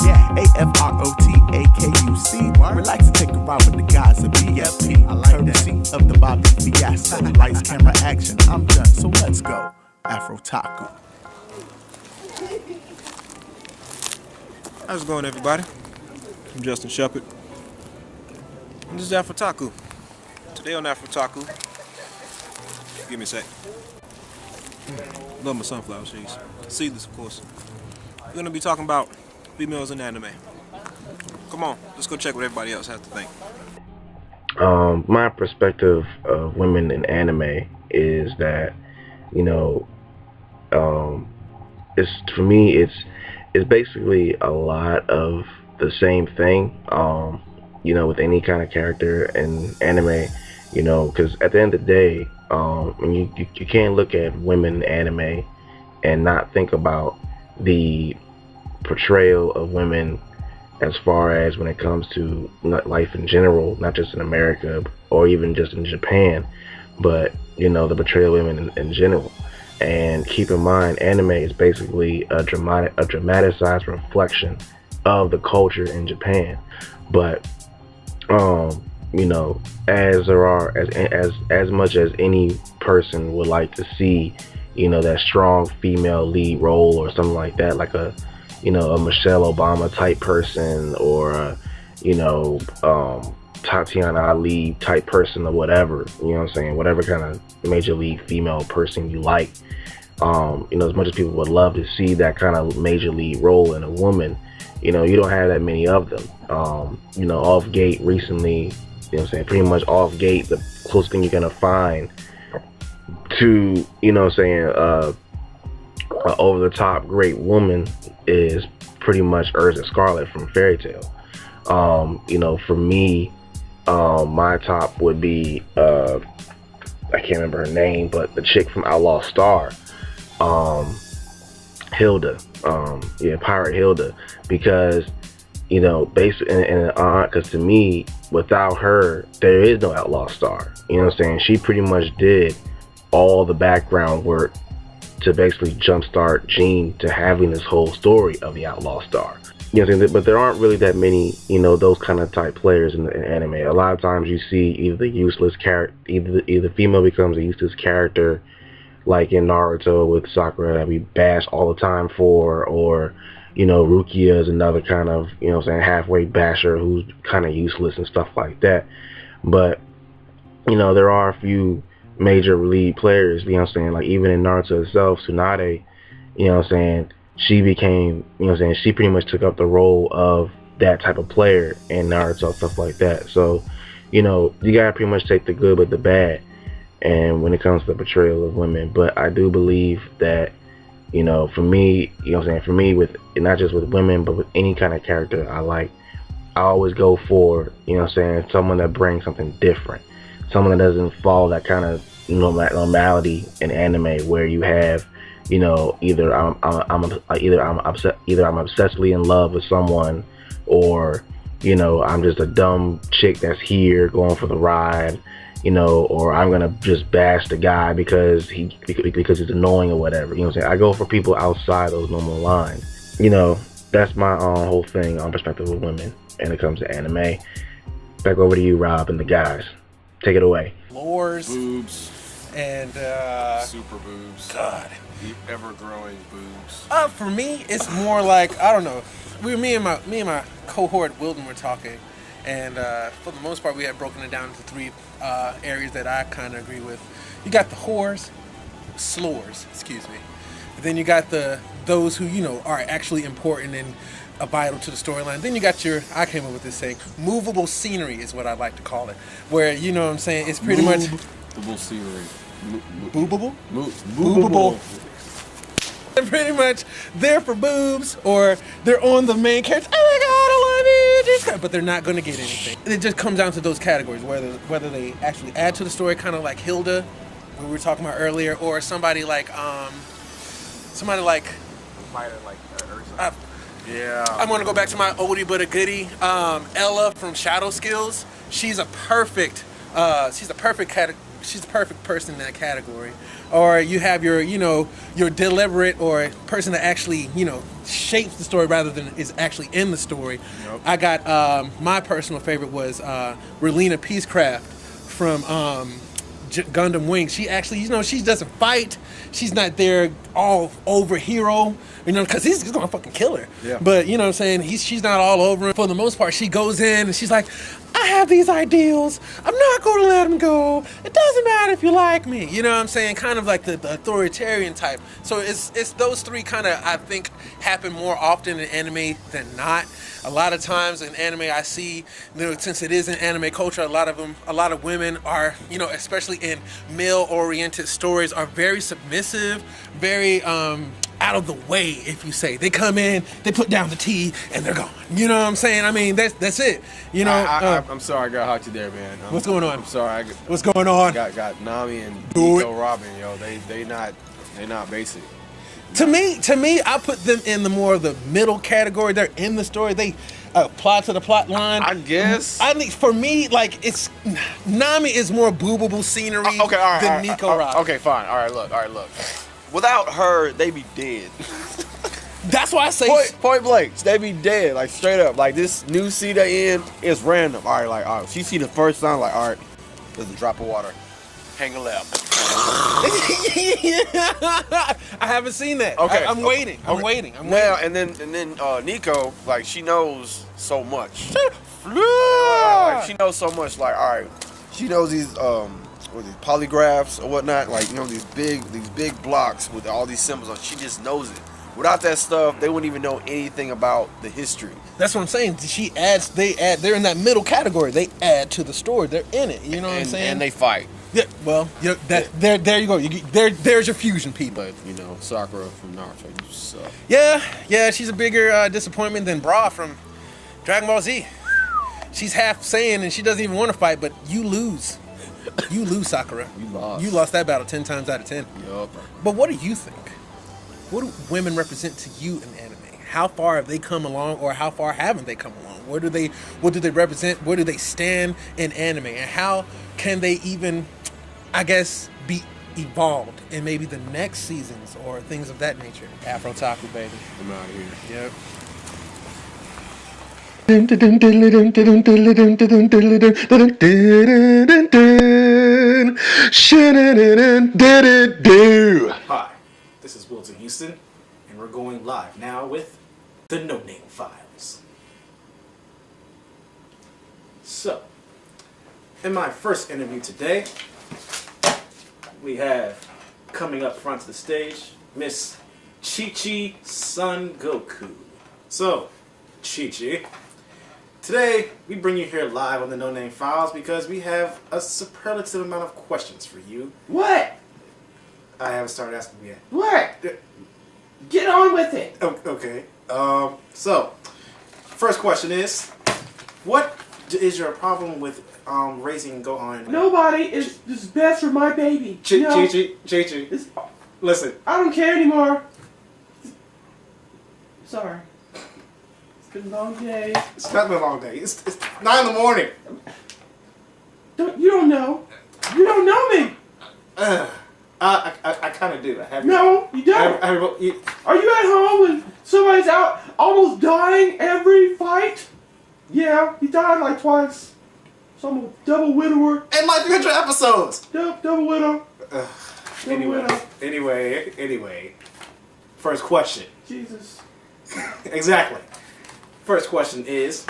Yeah, AFROTAKU. We like to take a ride with the guys at BFP. I like courtesy of the Bobby Fiasco. Lights, camera, action. I'm done, so let's go. AFROTAKU. How's it going, everybody? I'm Justin Shepard. And this is AFROTAKU. Today on AFROTAKU, give me a sec. Love my sunflower seeds. Seedless, of course. We're gonna be talking about females in anime. Come on, let's go check what everybody else has to think. My perspective of women in anime is that, it's, for me, it's basically a lot of the same thing, with any kind of character in anime, because at the end of the day, you can't look at women in anime and not think about the portrayal of women as far as when it comes to life in general, not just in America or even just in Japan, but the portrayal of women in general. And keep in mind, anime is basically a dramatized reflection of the culture in Japan. But as there are as much as any person would like to see, that strong female lead role or something like that, like a Michelle Obama type person, or Tatiana Ali type person, or whatever, whatever kind of major league female person you like. As much as people would love to see that kind of major league role in a woman, you don't have that many of them. Off gate recently, pretty much off gate, the closest thing you're gonna find to, over the top great woman is pretty much Urza Scarlet from Fairy Tail. For me, my top would be I can't remember her name, but the chick from Outlaw Star, Hilda, Pirate Hilda, because basically, because to me, without her, there is no Outlaw Star. She pretty much did all the background work to basically jumpstart Jean to having this whole story of the Outlaw Star. But there aren't really that many, those kind of type players in anime. A lot of times you see either the useless character, either female becomes a useless character, like in Naruto with Sakura that we bash all the time for, or Rukia is another kind of, halfway basher who's kind of useless and stuff like that. But there are a few major lead players, like even in Naruto itself, Tsunade, she became, she pretty much took up the role of that type of player in Naruto, stuff like that. So, you gotta pretty much take the good with the bad, and when it comes to the portrayal of women. But I do believe that, for me, for me, with not just with women, but with any kind of character I like, I always go for, someone that brings something different, someone that doesn't follow that kind of normality in anime where you have, either I'm obsessively in love with someone, or I'm just a dumb chick that's here going for the ride, or I'm gonna just bash the guy because he's annoying or whatever. I go for people outside those normal lines. That's my whole thing on perspective of women when it comes to anime. Back over to you, Rob, and the guys. Take it away. Lores, boobs, and super boobs. God, ever-growing boobs. For me, it's more like, I don't know. Me and my cohort Wilton were talking, and for the most part, we had broken it down into three areas that I kind of agree with. You got the slores, excuse me. But then you got those who are actually important and vital to the storyline. Then you got I came up with this saying, movable scenery is what I like to call it, where it's pretty much movable scenery. Boobable? Boobable. They're pretty much there for boobs, or they're on the main character. Oh my God, I love you, but they're not going to get anything. It just comes down to those categories, whether they actually add to the story, kind of like Hilda, we were talking about earlier, or somebody like Yeah. I'm going to go back to my oldie but a goodie, Ella from Shadow Skills. She's a perfect she's the perfect person in that category. Or you have your, you know, your deliberate or person that actually, you know, shapes the story rather than is actually in the story. Yep. I got my personal favorite was Relena Peacecraft from Gundam Wing. She actually, you know, she doesn't fight. She's not there all over hero, you know, because he's gonna fucking kill her. Yeah. But you know what I'm saying? She's not all over him. For the most part, she goes in and she's like, I have these ideals. I'm not going to let them go. It doesn't matter if you like me. You know what I'm saying? Kind of like the authoritarian type. So it's those three kind of, I think, happen more often in anime than not. A lot of times in anime, I see, you know, since it is an anime culture, a lot of women are, you know, especially in male-oriented stories, are very submissive, very out of the way, if you say. They come in, they put down the tea, and they're gone. You know what I'm saying? I mean, that's it. You know. I'm sorry, I got hot you there, man. What's going on? I'm sorry. What's going on? Got Nami and Do Nico Robin, yo. They not basic. To me, I put them in the more of the middle category. They're in the story. They apply to the plot line. I guess. I think for me, like it's Nami is more boobable scenery Okay, all right. than Nico Robin. Okay, fine. All right, look. Without her, they be dead. That's why I say Point blank, they be dead, like straight up. Like this new scene they in is random. All right, she see the first time, like, all right, there's a drop of water, hang a left. I haven't seen that. Okay, I'm waiting. I'm waiting. And then Nico, like she knows so much. Yeah. She knows so much. Like, all right, she knows these these polygraphs or whatnot. Like, you know, these big blocks with all these symbols on. She just knows it. Without that stuff, they wouldn't even know anything about the history. That's what I'm saying. They're in that middle category. They add to the story. They're in it. You know what I'm saying? And they fight. Yeah, well, there you go. There's your fusion people. But, you know, Sakura from Naruto, you suck. Yeah, she's a bigger disappointment than Bra from Dragon Ball Z. She's half Saiyan and she doesn't even want to fight, but you lose. You lose, Sakura. You lost. You lost that battle 10 times out of 10. Yup. But what do you think? What do women represent to you in anime? How far have they come along, or how far haven't they come along? What do they represent? Where do they stand in anime? And how can they even, I guess, be evolved in maybe the next seasons or things of that nature? AFROTAKU, baby. I'm out of here. Yep. Hi, this is Wilt in Houston, and we're going live now with the No Name Files. So, in my first interview today, we have coming up front to the stage, Miss Chi-Chi Son Goku. So, Chi-Chi, today we bring you here live on the No Name Files because we have a superlative amount of questions for you. What? I haven't started asking yet. What? Get on with it. Okay. So, first question is, what is your problem with raising Gohan? Nobody is best for my baby. Chi-Chi, It's- listen. I don't care anymore. Sorry. It's been a long day. It's not been a long day. It's 9 in the morning. You don't know. You don't know me. I kind of do. I have No, you don't. Are you at home when somebody's out almost dying every fight? Yeah, he died like twice. So I'm a double widower. and like 300 episodes. Double widow. Double widow. Anyway. First question. Jesus. Exactly. First question is,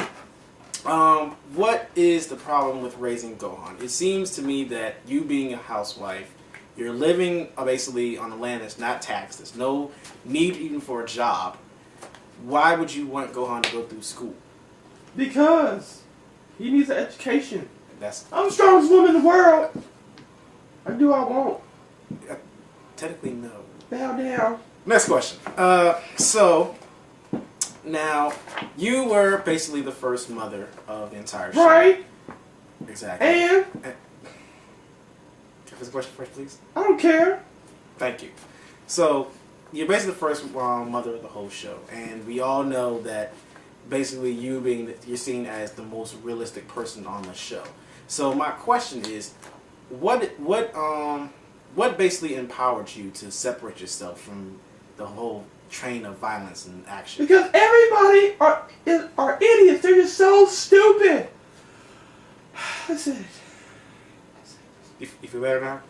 what is the problem with raising Gohan? It seems to me that you being a housewife, you're living basically on a land that's not taxed. There's no need even for a job. Why would you want Gohan to go through school? Because he needs an education. I'm the strongest woman in the world. I do what I want. technically no. Bow down. Next question. So now you were basically the first mother of the entire show. Right? Exactly. And This question first, please. I don't care. Thank you. So, you're basically the first mother of the whole show, and we all know that basically you're seen as the most realistic person on the show. So my question is, what basically empowered you to separate yourself from the whole train of violence and action? Because everybody are idiots. They're just so stupid. That's it. You feel better now?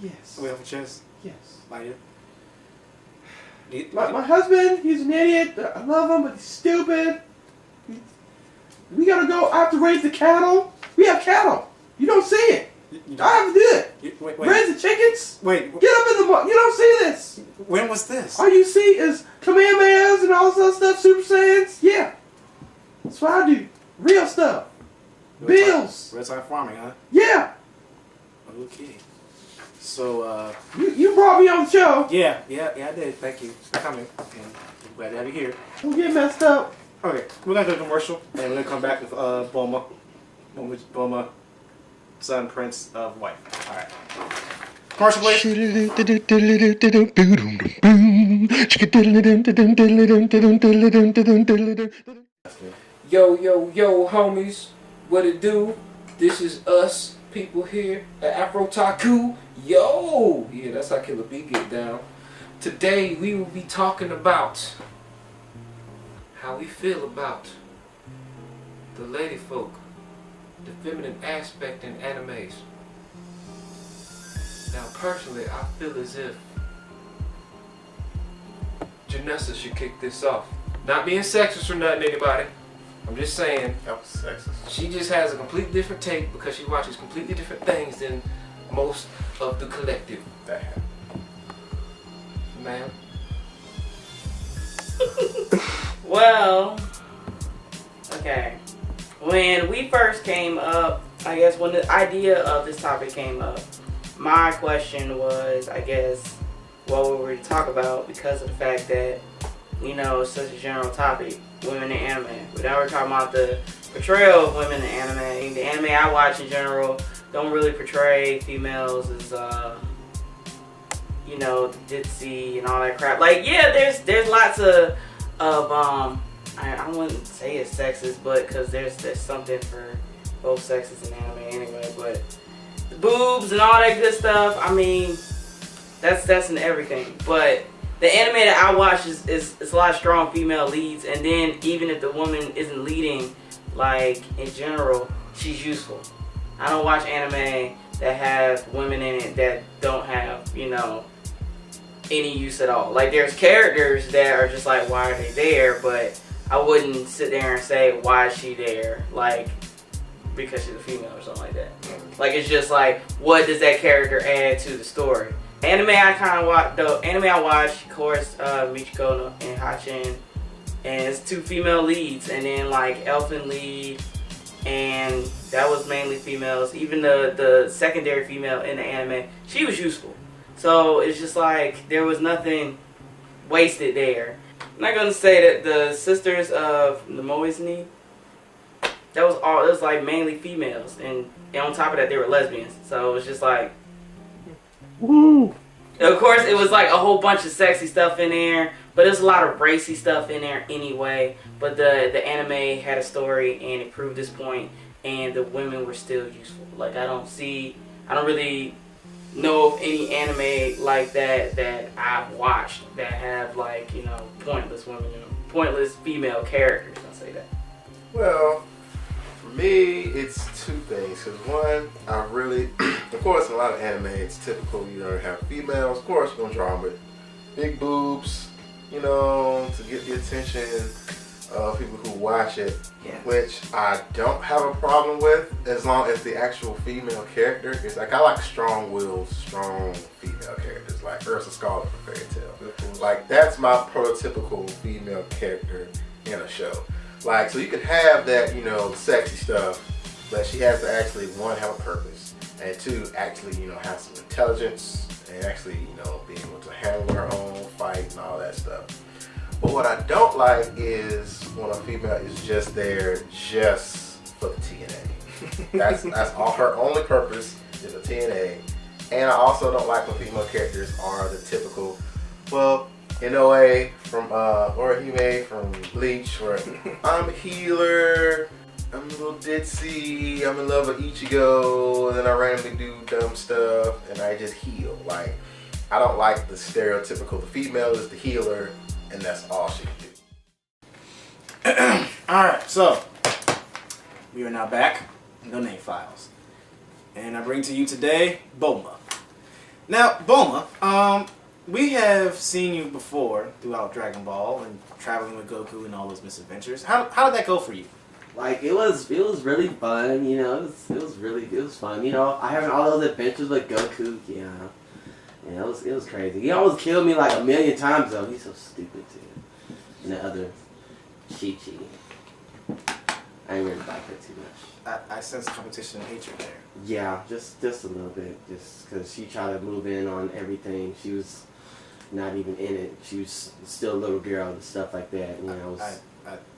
Yes. Way off your chest? Yes. Like it? My husband, he's an idiot. I love him, but he's stupid. We gotta go. I have to raise the cattle. We have cattle. You don't see it. I have to do it. Wait. Raise the chickens. Wait. Get up in the morning. You don't see this. When was this? All you see is Kamehamehas and all this other stuff, Super Saiyans. Yeah. That's what I do. Real stuff. Bills. Real-time farming, huh? Yeah. Okay. So, You brought me on the show. yeah, I did. Thank you for coming. And I'm glad to have you here. Don't get messed up. Okay, we're gonna do a commercial, and we're gonna come back with Bulma, son, prince of wife. All right. Commercial, please. Yo, homies, what it do? This is us, people here at AFROTAKU. Yo! Yeah, that's how Killer B get down. Today, we will be talking about how we feel about the lady folk, the feminine aspect in animes. Now, personally, I feel as if Janessa should kick this off. Not being sexist or nothing, anybody. I'm just saying, That was sexist. she just has a completely different take because she watches completely different things than most of the collective. That happened. Ma'am? Well, okay. When we first came up, I guess when the idea of this topic came up, my question was, I guess, what we were to talk about because of the fact that, you know, it's such a general topic, women in anime. But now we're talking about the portrayal of women in anime. The anime I watch in general don't really portray females as, you know, ditzy and all that crap. Like, yeah, there's lots of I wouldn't say it's sexist, but because there's something for both sexes in anime anyway. But the boobs and all that good stuff, I mean, that's in everything. But the anime that I watch is a lot of strong female leads, and then even if the woman isn't leading, like in general, she's useful. I don't watch anime that have women in it that don't have, you know, any use at all. Like, there's characters that are just like, why are they there? But I wouldn't sit there and say, why is she there? Like, because she's a female or something like that. Like, it's just like, what does that character add to the story? Anime I kind of watch, though. Anime I watch, of course, Michiko and Hachin, and it's 2 female leads, and then like Elfin lead, and that was mainly females. Even the secondary female in the anime, she was useful. So it's just like there was nothing wasted there. I'm not gonna say that the sisters of Nemoisni, that was like mainly females, and on top of that they were lesbians. So it was just like, Woo. of course it was like a whole bunch of sexy stuff in there, but there's a lot of racy stuff in there anyway. But the anime had a story and it proved this point, and the women were still useful. Like, I don't really know of any anime like that I've watched that have, like, you know, pointless women, you know, pointless female characters. I'll say that. Well, for me, it's 2 things. Because one, I really, of course, in a lot of anime, it's typical, you know, have females. Of course, you're going to draw them with big boobs, you know, to get the attention of people who watch it. Yeah. Which I don't have a problem with, as long as the actual female character is like, I like strong-willed, strong female characters, like Ursa Scarlet from Fairy Tail. Like, that's my prototypical female character in a show. Like, so you can have that, you know, sexy stuff, but she has to actually, 1, have a purpose, and 2, actually, you know, have some intelligence, and actually, you know, be able to handle her own fight and all that stuff. But what I don't like is when a female is just there just for the TNA. That's all her only purpose is the TNA. And I also don't like when female characters are the typical, well, Inoue from Orihime from Bleach, where I'm a healer, I'm little ditzy. I'm in love with Ichigo, and then I randomly do dumb stuff, and I just heal. Like, I don't like the stereotypical. The female is the healer, and that's all she can do. Alright, so we are now back in the name files. And I bring to you today Bulma. Now, Bulma, we have seen you before throughout Dragon Ball and traveling with Goku and all those misadventures. How did that go for you? Like it was really fun, you know. It was fun, you know. I having all those adventures with Goku, yeah, it was crazy. He almost killed me like a million times though. He's so stupid too. And the other Chi-Chi, I ain't really like her too much. I sense competition and hatred there. Yeah, just a little bit, just because she tried to move in on everything. She was not even in it. She was still a little girl and stuff like that. You know.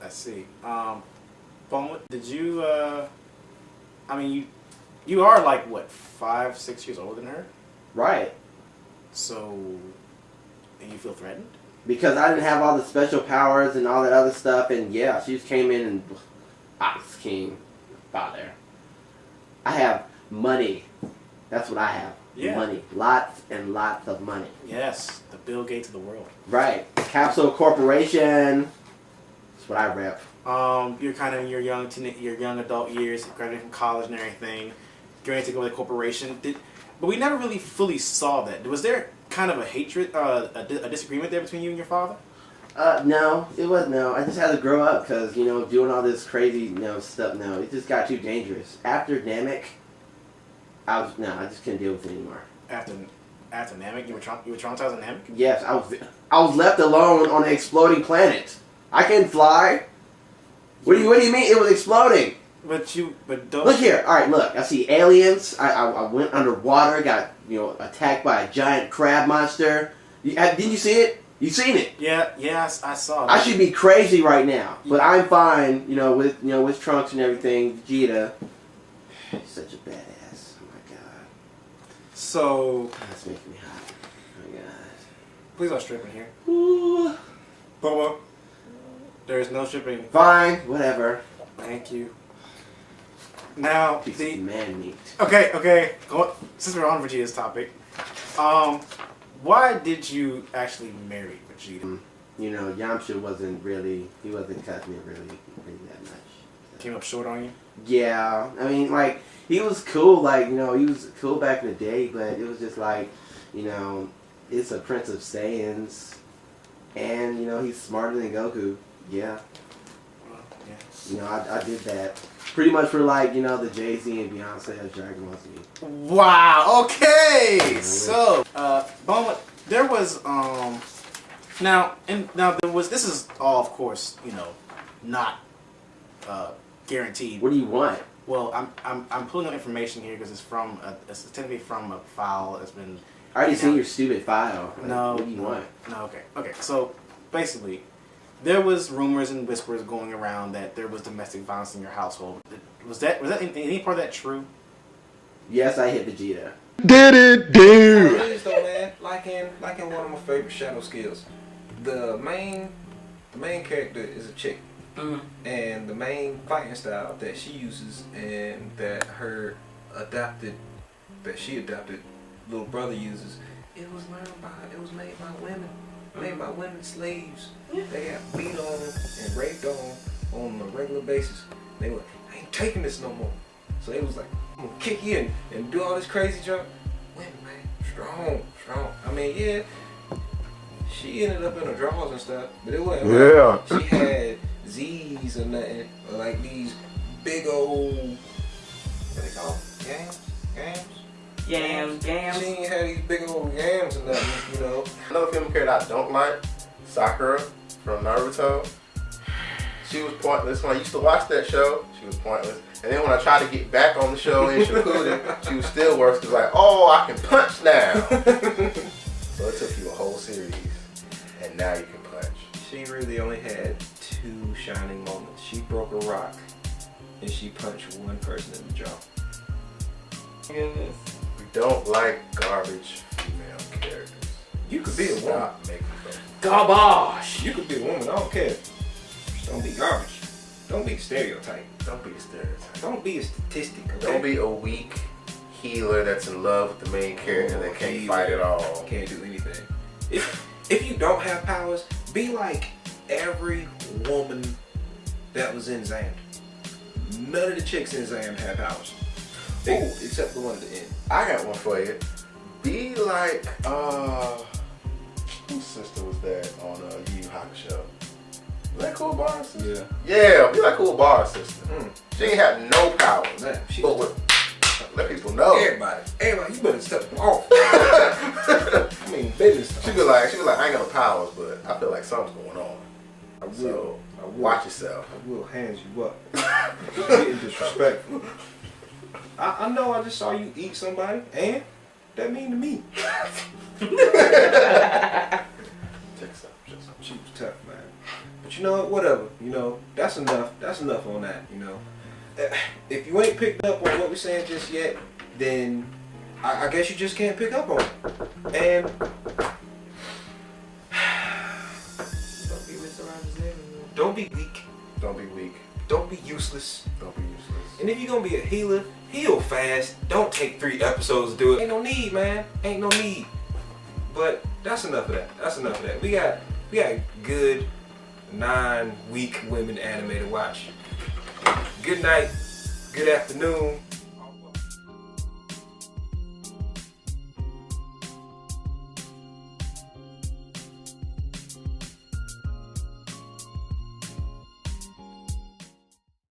I see. Bulma, did you? I mean, you are like what, 5, 6 years older than her? Right. So, and you feel threatened? Because I didn't have all the special powers and all that other stuff, and yeah, she just came in and I was king, father. I have money. That's what I have. Yeah. Money. Lots and lots of money. Yes, the Bill Gates of the world. Right. Capsule Corporation. That's what I rep. You're kind of in your young adult years, graduating from college and everything, getting ready to go to the corporation. But we never really fully saw that. Was there kind of a hatred, a disagreement there between you and your father? No, it was no. I just had to grow up because, you know, doing all this crazy, stuff. No, it just got too dangerous. After Namek, I just couldn't deal with it anymore. After Namek, you were traumatized on Namek? Yes, I was left alone on an exploding planet. I can fly. What do you mean? It was exploding. But don't Look here. All right, look. I see aliens. I went underwater. Got attacked by a giant crab monster. Didn't you see it? You seen it? Yeah, I saw. I should be crazy right now, but I'm fine. With Trunks and everything. Vegeta, he's such a badass. Oh my god. So That's making me hot. Oh my god. please don't strip in here. Ooh. Bulma, there is no stripping. Fine. Whatever. Thank you. Now, Piece of man meat. okay. Since we're on Vegeta's topic, why did you actually marry Vegeta? Yamcha wasn't cutting it really that much. Came up short on you? Yeah, I mean, like, he was cool, he was cool back in the day, but it was just like, it's a Prince of Saiyans, and, he's smarter than Goku. Yeah. Yeah. I did that. Pretty much for, the Jay-Z and Beyonce of Dragon Ball Z. Wow, okay! So, Bulma, there was, this is all, of course, not, guaranteed. What do you want? Well, I'm pulling up information here because it's technically from a file that's been... I already seen your stupid file. No. What do you want? No, okay. So, basically, there was rumors and whispers going around that there was domestic violence in your household. Was that any part of that true? Yes, I hit Vegeta. Please though, man. Like in one of my favorite shadow skills, the main character is a chick, and the main fighting style that she uses and that she adopted little brother uses, it was made by women. Made by women slaves. They got beat on and raped on a regular basis. They were, I ain't taking this no more. So they was like, I'm gonna kick you and do all this crazy junk. Women, man, strong. I mean, yeah, she ended up in her drawers and stuff, but it wasn't like she had Z's or nothing, or like these big old, what they call them? Yams? She ain't had these big old yams or nothing, Another film character I don't like, Sakura from Naruto. She was pointless. When I used to watch that show, she was pointless. And then when I tried to get back on the show in Shippuden, she was still worse because I can punch now. So it took you a whole series, and now you can punch. She really only had 2 shining moments. She broke a rock, and she punched one person in the jaw. Goodness. We don't like garbage female characters. You could be a woman. Stop making them. Garbage. You could be a woman. I don't care. Just don't be garbage. Don't be a stereotype. Don't be a stereotype. Don't be a statistic. Okay? Don't be a weak healer that's in love with the main character that can't fight at all. Can't do anything. If you don't have powers, be like every woman that was in Xander. None of the chicks in Xander had powers. Except the one at the end. I got one for you. Be like, whose sister was that on Yu Yu Hakusho? Was that Cool Bar's sister? Yeah, be like Cool Bar's sister. She ain't have no powers. Man, Let people know. Everybody, you better step off. I mean, business. She be like, I ain't got no powers, but I feel like something's going on. I will. So, watch yourself. I will hands you up. You're getting disrespectful. I know I just saw you eat somebody, and that mean to me. Take some. She was tough, man. But you know what? Whatever. You know, that's enough. That's enough on that. You know, if you ain't picked up on what we're saying just yet, then I guess you just can't pick up on it. And don't be weak. Don't be weak. Don't be useless. Don't be useless. And if you're gonna be a healer, heal fast. Don't take 3 episodes to do it. Ain't no need, man. Ain't no need. But that's enough of that. That's enough of that. We got good 9-week women anime to watch. Good night. Good afternoon.